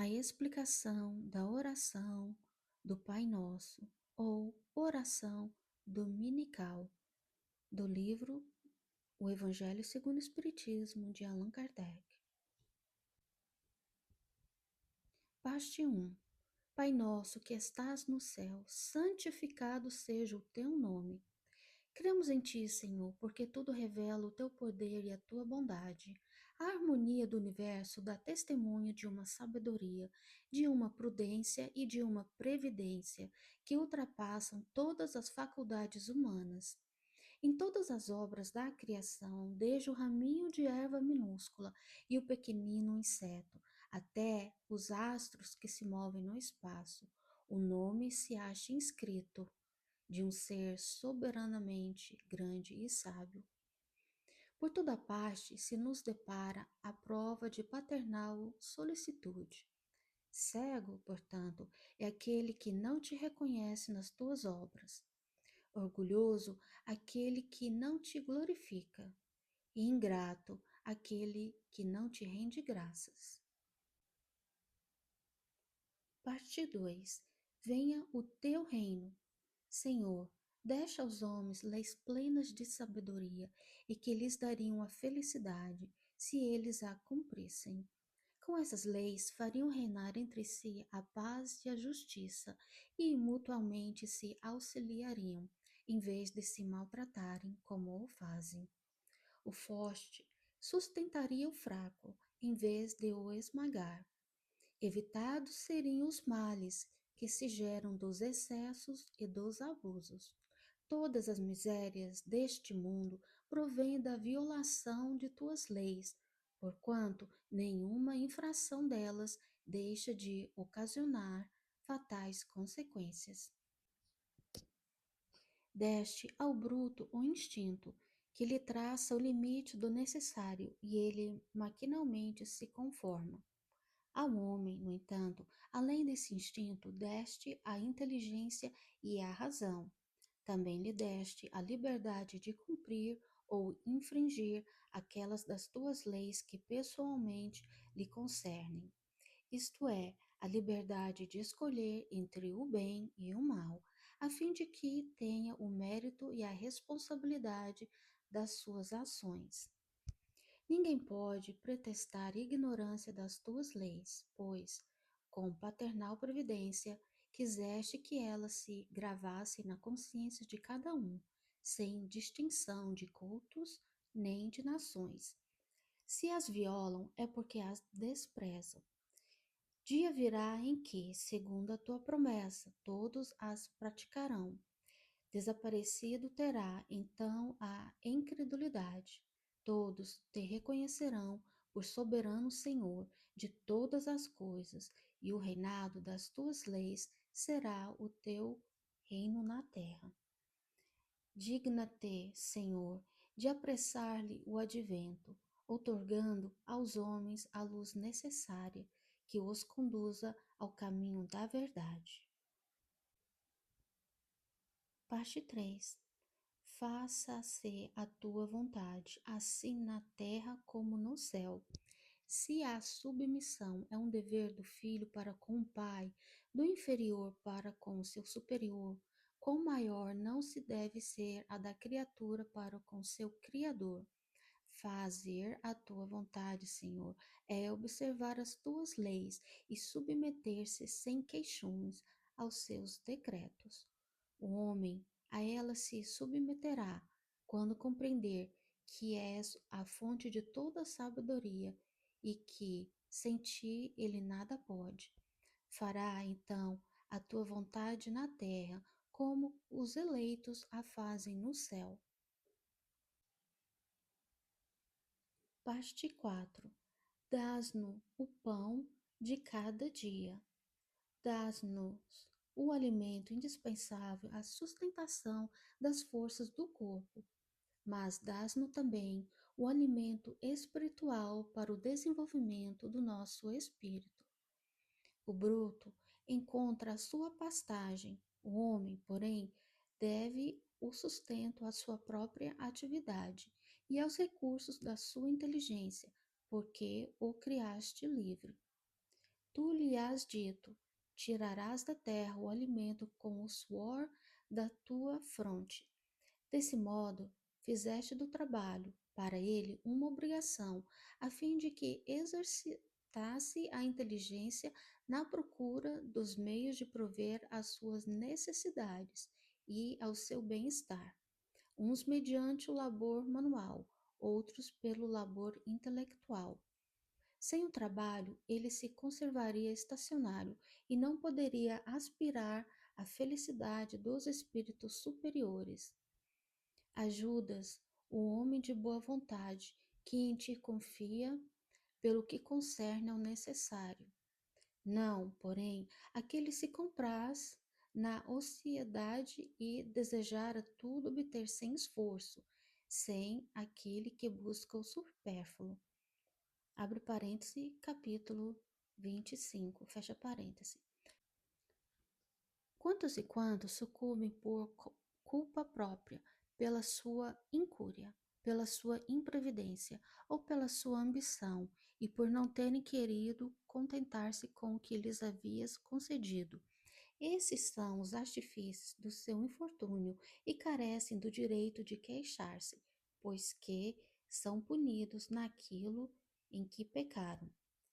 a explicação da oração do Pai Nosso ou oração dominical do livro O Evangelho segundo o Espiritismo de Allan Kardec. Parte 1. Pai nosso que estás no céu, santificado seja o teu nome. Cremos em ti, Senhor, porque tudo revela o teu poder e a tua bondade. A harmonia do universo dá testemunho de uma sabedoria, de uma prudência e de uma previdência que ultrapassam todas as faculdades humanas. Em todas as obras da criação, desde o raminho de erva minúscula e o pequenino inseto, até os astros que se movem no espaço, o nome se acha inscrito de um ser soberanamente grande e sábio. Por toda parte se nos depara a prova de paternal solicitude. Cego, portanto, é aquele que não te reconhece nas tuas obras. Orgulhoso, aquele que não te glorifica. E ingrato, aquele que não te rende graças. Parte 2. Venha o teu reino. Senhor, deixa aos homens leis plenas de sabedoria e que lhes dariam a felicidade se eles a cumprissem. Com essas leis fariam reinar entre si a paz e a justiça e mutuamente se auxiliariam, em vez de se maltratarem como o fazem. O forte sustentaria o fraco, em vez de o esmagar. Evitados seriam os males que se geram dos excessos e dos abusos. Todas as misérias deste mundo provêm da violação de tuas leis, porquanto nenhuma infração delas deixa de ocasionar fatais consequências. Deste ao bruto o instinto, que lhe traça o limite do necessário e ele maquinalmente se conforma. Ao homem, no entanto, além desse instinto, deste a inteligência e a razão. Também lhe deste a liberdade de cumprir ou infringir aquelas das tuas leis que pessoalmente lhe concernem. Isto é, a liberdade de escolher entre o bem e o mal, a fim de que tenha o mérito e a responsabilidade das suas ações. Ninguém pode pretextar ignorância das tuas leis, pois, com paternal providência, quiseste que elas se gravassem na consciência de cada um, sem distinção de cultos nem de nações. Se as violam, é porque as desprezam. Dia virá em que, segundo a tua promessa, todos as praticarão. Desaparecido terá então a incredulidade. Todos te reconhecerão por soberano Senhor de todas as coisas, e o reinado das tuas leis será o teu reino na terra. Digna-te, Senhor, de apressar-lhe o advento, outorgando aos homens a luz necessária que os conduza ao caminho da verdade. Parte 3. Faça-se a tua vontade, assim na terra como no céu. Se a submissão é um dever do filho para com o pai, do inferior para com o seu superior, quão maior não se deve ser a da criatura para com seu Criador. Fazer a tua vontade, Senhor, é observar as tuas leis e submeter-se sem queixumes aos seus decretos. O homem a ela se submeterá quando compreender que és a fonte de toda sabedoria e que sem ti ele nada pode. Fará então a tua vontade na terra, como os eleitos a fazem no céu. Parte 4. Dás-nos o pão de cada dia. Dás-nos o alimento indispensável à sustentação das forças do corpo, mas dás-nos também o alimento espiritual para o desenvolvimento do nosso espírito. O bruto encontra a sua pastagem, o homem, porém, deve o sustento à sua própria atividade e aos recursos da sua inteligência, porque o criaste livre. Tu lhe has dito: tirarás da terra o alimento com o suor da tua fronte. Desse modo, fizeste do trabalho para ele uma obrigação, a fim de que exercitasse a inteligência na procura dos meios de prover às suas necessidades e ao seu bem-estar, uns mediante o labor manual, outros pelo labor intelectual. Sem o trabalho, ele se conservaria estacionário e não poderia aspirar à felicidade dos espíritos superiores. Ajudas o homem de boa vontade, que em ti confia, pelo que concerne ao necessário. Não, porém, aquele se compraz na ociosidade e desejara tudo obter sem esforço, sem aquele que busca o supérfluo. Abre parêntese, capítulo 25, fecha parêntese. Quantos e quantos sucumbem por culpa própria, pela sua incúria, pela sua imprevidência ou pela sua ambição, e por não terem querido contentar-se com o que lhes havias concedido. Esses são os artifícios do seu infortúnio e carecem do direito de queixar-se, pois que são punidos naquilo em que pecaram.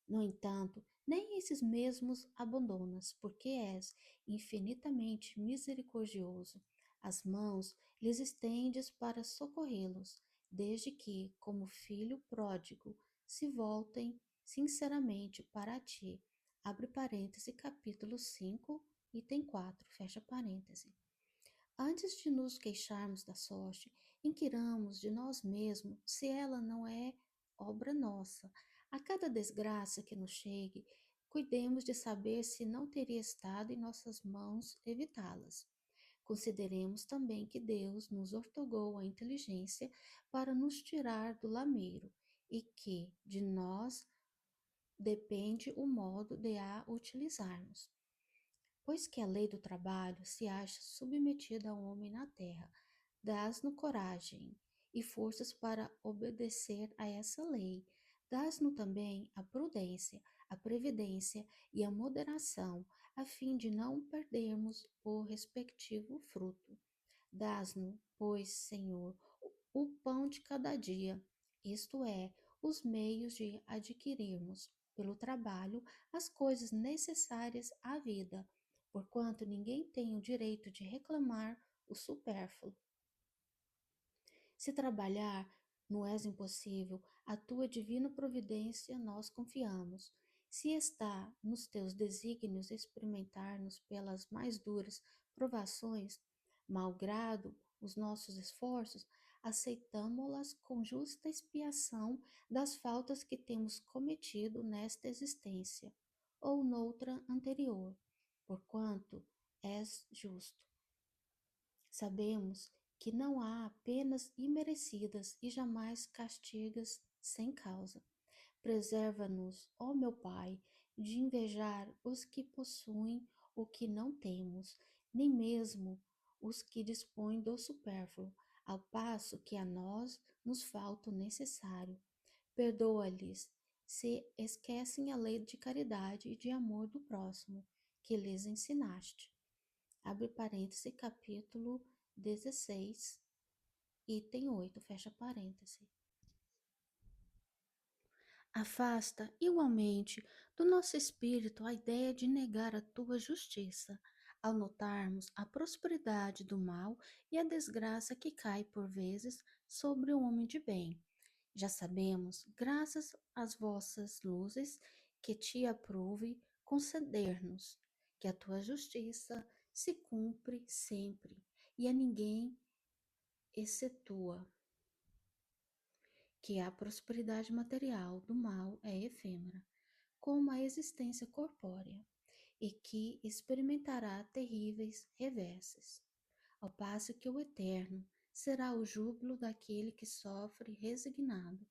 No entanto, nem esses mesmos abandonas, porque és infinitamente misericordioso. As mãos lhes estendes para socorrê-los, desde que, como filho pródigo, se voltem sinceramente para ti. Abre parêntese, capítulo 5, item 4, fecha parêntese. Antes de nos queixarmos da sorte, inquiramos de nós mesmos se ela não é obra nossa. A cada desgraça que nos chegue, cuidemos de saber se não teria estado em nossas mãos evitá-las. Consideremos também que Deus nos outorgou a inteligência para nos tirar do lameiro e que de nós depende o modo de a utilizarmos. Pois que a lei do trabalho se acha submetida ao homem na terra, dás-no coragem e forças para obedecer a essa lei. Dás-no também a prudência, a previdência e a moderação, a fim de não perdermos o respectivo fruto. Dás-no, pois, Senhor, o pão de cada dia, isto é, os meios de adquirirmos, pelo trabalho, as coisas necessárias à vida, porquanto ninguém tem o direito de reclamar o supérfluo. Se trabalhar não és impossível, a tua divina providência nós confiamos. Se está nos teus desígnios experimentar-nos pelas mais duras provações, malgrado os nossos esforços, aceitamo-las com justa expiação das faltas que temos cometido nesta existência ou noutra anterior, porquanto és justo. Sabemos que não há penas imerecidas e jamais castigas sem causa. Preserva-nos, ó meu Pai, de invejar os que possuem o que não temos, nem mesmo os que dispõem do supérfluo, ao passo que a nós nos falta o necessário. Perdoa-lhes se esquecem a lei de caridade e de amor do próximo que lhes ensinaste. Abre parêntese, capítulo 16, item 8, fecha parêntese. Afasta, igualmente, do nosso espírito a ideia de negar a tua justiça, ao notarmos a prosperidade do mal e a desgraça que cai por vezes sobre o homem de bem. Já sabemos, graças às vossas luzes, que te aprouve conceder-nos, que a tua justiça se cumpre sempre e a ninguém excetua, que a prosperidade material do mal é efêmera, como a existência corpórea, e que experimentará terríveis reverses, ao passo que o eterno será o júbilo daquele que sofre resignado.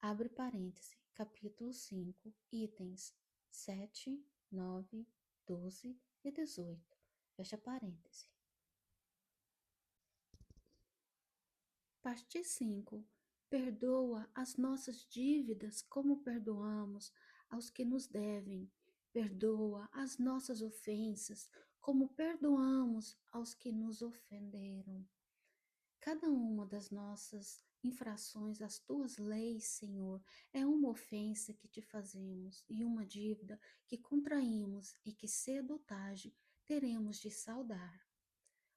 Abre parêntese, capítulo 5, itens 7, 9, 12 e 18. Fecha parêntese. Parte 5. Perdoa as nossas dívidas como perdoamos aos que nos devem. Perdoa as nossas ofensas, como perdoamos aos que nos ofenderam. Cada uma das nossas infrações às tuas leis, Senhor, é uma ofensa que te fazemos e uma dívida que contraímos e que cedo ou tarde teremos de saldar.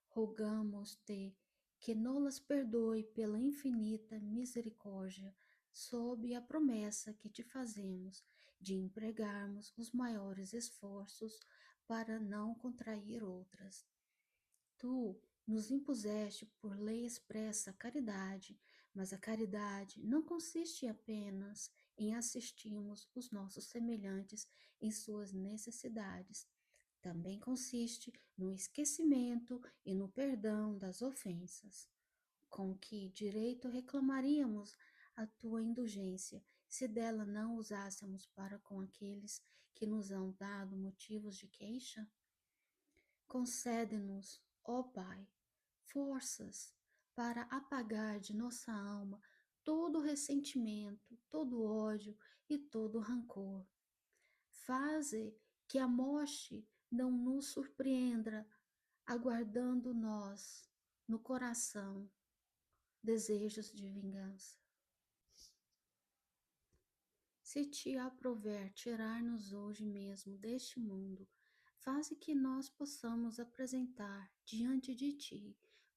Rogamos-te que nos perdoe pela infinita misericórdia, sob a promessa que te fazemos de empregarmos os maiores esforços para não contrair outras. Tu nos impuseste por lei expressa a caridade, mas a caridade não consiste apenas em assistirmos os nossos semelhantes em suas necessidades. Também consiste no esquecimento e no perdão das ofensas. Com que direito reclamaríamos a tua indulgência se dela não usássemos para com aqueles que nos hão dado motivos de queixa? Concede-nos, ó Pai, forças para apagar de nossa alma todo ressentimento, todo ódio e todo rancor. Faze que a morte não nos surpreenda, aguardando nós no coração desejos de vingança. Se te aprouver tirar-nos hoje mesmo deste mundo, faze que nós possamos apresentar diante de ti,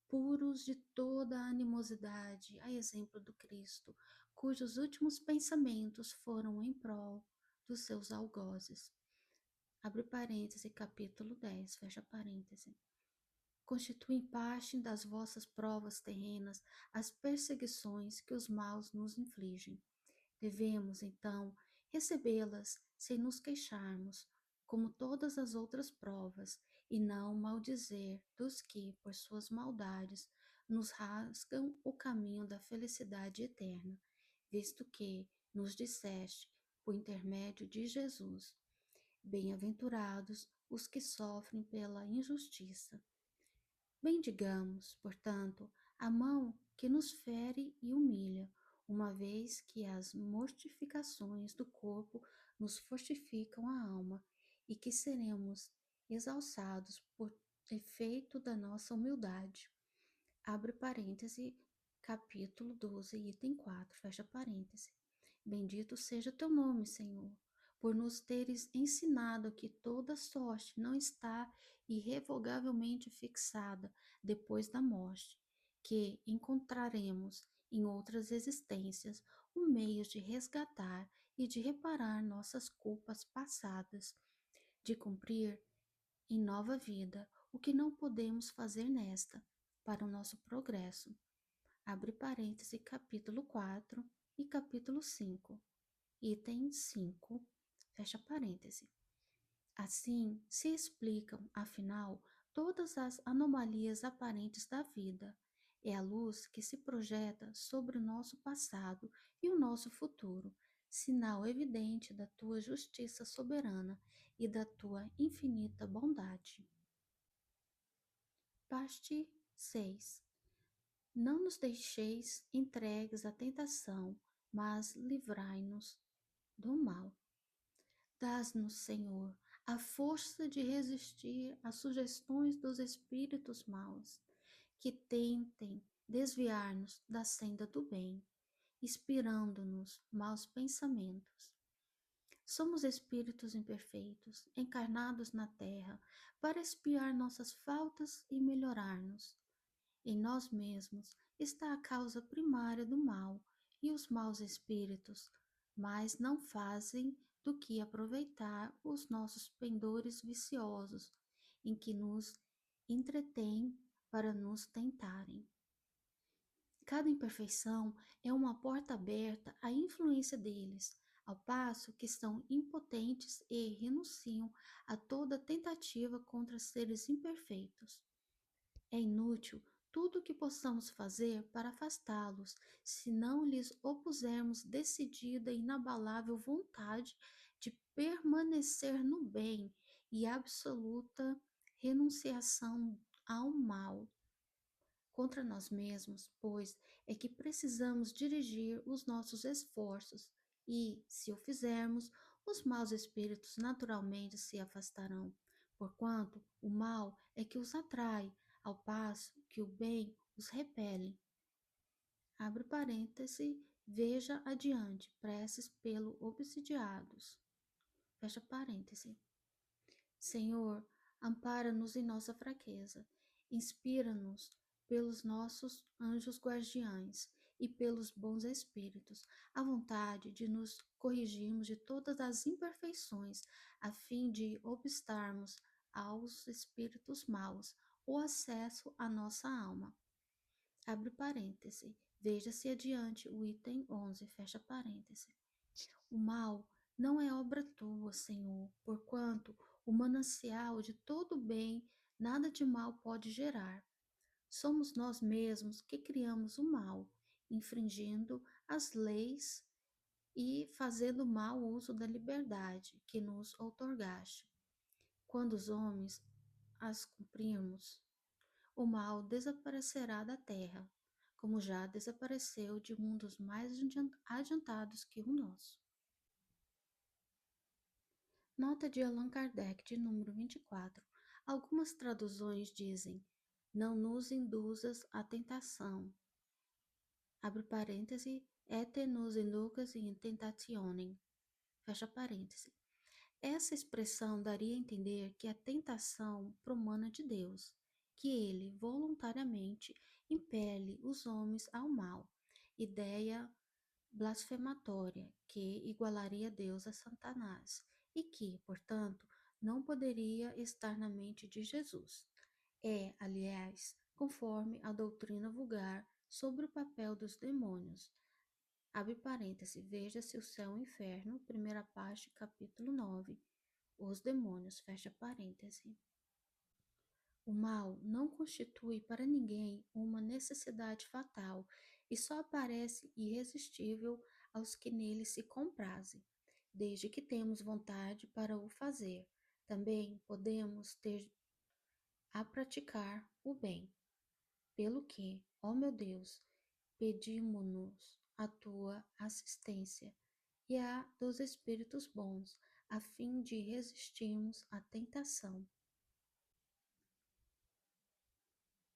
puros de toda a animosidade, a exemplo do Cristo, cujos últimos pensamentos foram em prol dos seus algozes. Abre parêntese, capítulo 10, fecha parêntese. Constituem parte das vossas provas terrenas as perseguições que os maus nos infligem. Devemos, então, recebê-las sem nos queixarmos, como todas as outras provas, e não maldizer dos que, por suas maldades, nos rasgam o caminho da felicidade eterna, visto que nos disseste, por intermédio de Jesus, bem-aventurados os que sofrem pela injustiça. Bendigamos, portanto, a mão que nos fere e humilha, uma vez que as mortificações do corpo nos fortificam a alma e que seremos exalçados por efeito da nossa humildade. Abre parêntese, capítulo 12, item 4, fecha parêntese. Bendito seja teu nome, Senhor, por nos teres ensinado que toda sorte não está irrevogavelmente fixada depois da morte, que encontraremos em outras existências um meio de resgatar e de reparar nossas culpas passadas, de cumprir em nova vida o que não podemos fazer nesta, para o nosso progresso. Abre parêntese, capítulo 4 e capítulo 5, item 5, fecha parêntese. Assim se explicam, afinal, todas as anomalias aparentes da vida. É a luz que se projeta sobre o nosso passado e o nosso futuro, sinal evidente da tua justiça soberana e da tua infinita bondade. Parte 6. Não nos deixeis entregues à tentação, mas livrai-nos do mal. Dás-nos, Senhor, a força de resistir às sugestões dos espíritos maus, que tentem desviar-nos da senda do bem, inspirando-nos maus pensamentos. Somos espíritos imperfeitos, encarnados na terra, para espiar nossas faltas e melhorar-nos. Em nós mesmos está a causa primária do mal, e os maus espíritos mais não fazem do que aproveitar os nossos pendores viciosos, em que nos entretêm para nos tentarem. Cada imperfeição é uma porta aberta à influência deles, ao passo que são impotentes e renunciam a toda tentativa contra seres imperfeitos. É inútil tudo o que possamos fazer para afastá-los, se não lhes opusermos decidida e inabalável vontade de permanecer no bem e absoluta renunciação ao mal. Contra nós mesmos, pois, é que precisamos dirigir os nossos esforços e, se o fizermos, os maus espíritos naturalmente se afastarão, porquanto o mal é que os atrai, ao passo que o bem os repele. Abre parêntese, veja adiante, preces pelo obsidiados. Fecha parêntese. Senhor, ampara-nos em nossa fraqueza, inspira-nos pelos nossos anjos guardiães e pelos bons espíritos, a vontade de nos corrigirmos de todas as imperfeições, a fim de obstarmos aos espíritos maus o acesso à nossa alma. Abre parêntese, veja-se adiante o item 11, fecha parêntese. O mal não é obra tua, Senhor, porquanto o manancial de todo bem nada de mal pode gerar. Somos nós mesmos que criamos o mal, infringindo as leis e fazendo mau uso da liberdade que nos outorgaste. Quando os homens as cumprirmos, o mal desaparecerá da terra, como já desapareceu de mundos mais adiantados que o nosso. Nota de Allan Kardec, de número 24. Algumas traduções dizem: não nos induzas à tentação. Abre parêntese, et nos inducas in tentationem. Fecha parêntese. Essa expressão daria a entender que a tentação promana de Deus, que ele voluntariamente impele os homens ao mal, ideia blasfematória que igualaria Deus a Satanás e que, portanto, não poderia estar na mente de Jesus. É, aliás, conforme a doutrina vulgar sobre o papel dos demônios. Abre parêntese, veja-se o céu e o inferno, primeira parte, capítulo 9. Os demônios, fecha parêntese. O mal não constitui para ninguém uma necessidade fatal e só aparece irresistível aos que nele se comprazem, desde que temos vontade para o fazer. Também podemos ter a praticar o bem. Pelo que, ó meu Deus, pedimo-nos a tua assistência e a dos espíritos bons, a fim de resistirmos à tentação.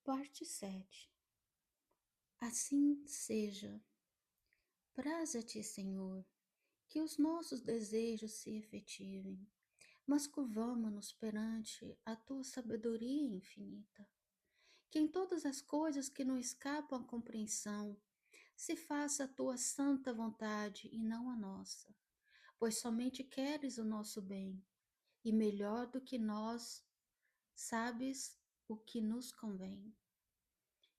Parte 7. Assim seja. Praza-te, Senhor, que os nossos desejos se efetivem, mas curvamo-nos perante a tua sabedoria infinita. Que em todas as coisas que não escapam à compreensão, se faça a tua santa vontade e não a nossa, pois somente queres o nosso bem, e melhor do que nós, sabes o que nos convém.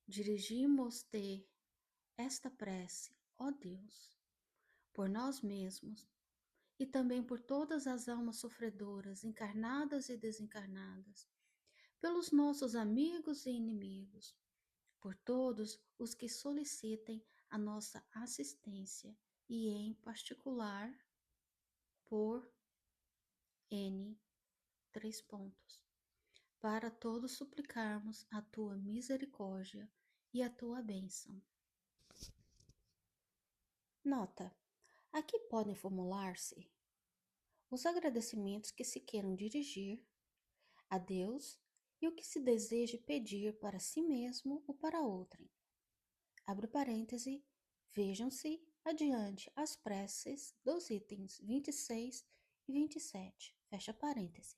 Dirigimos-te esta prece, ó Deus, por nós mesmos e também por todas as almas sofredoras, encarnadas e desencarnadas, pelos nossos amigos e inimigos, por todos os que solicitem a nossa assistência e, em particular, por N, três pontos, para todos suplicarmos a tua misericórdia e a tua bênção. Nota: aqui podem formular-se os agradecimentos que se queiram dirigir a Deus e o que se deseje pedir para si mesmo ou para outrem. Abre parêntese, vejam-se adiante as preces dos itens 26 e 27, fecha parêntese.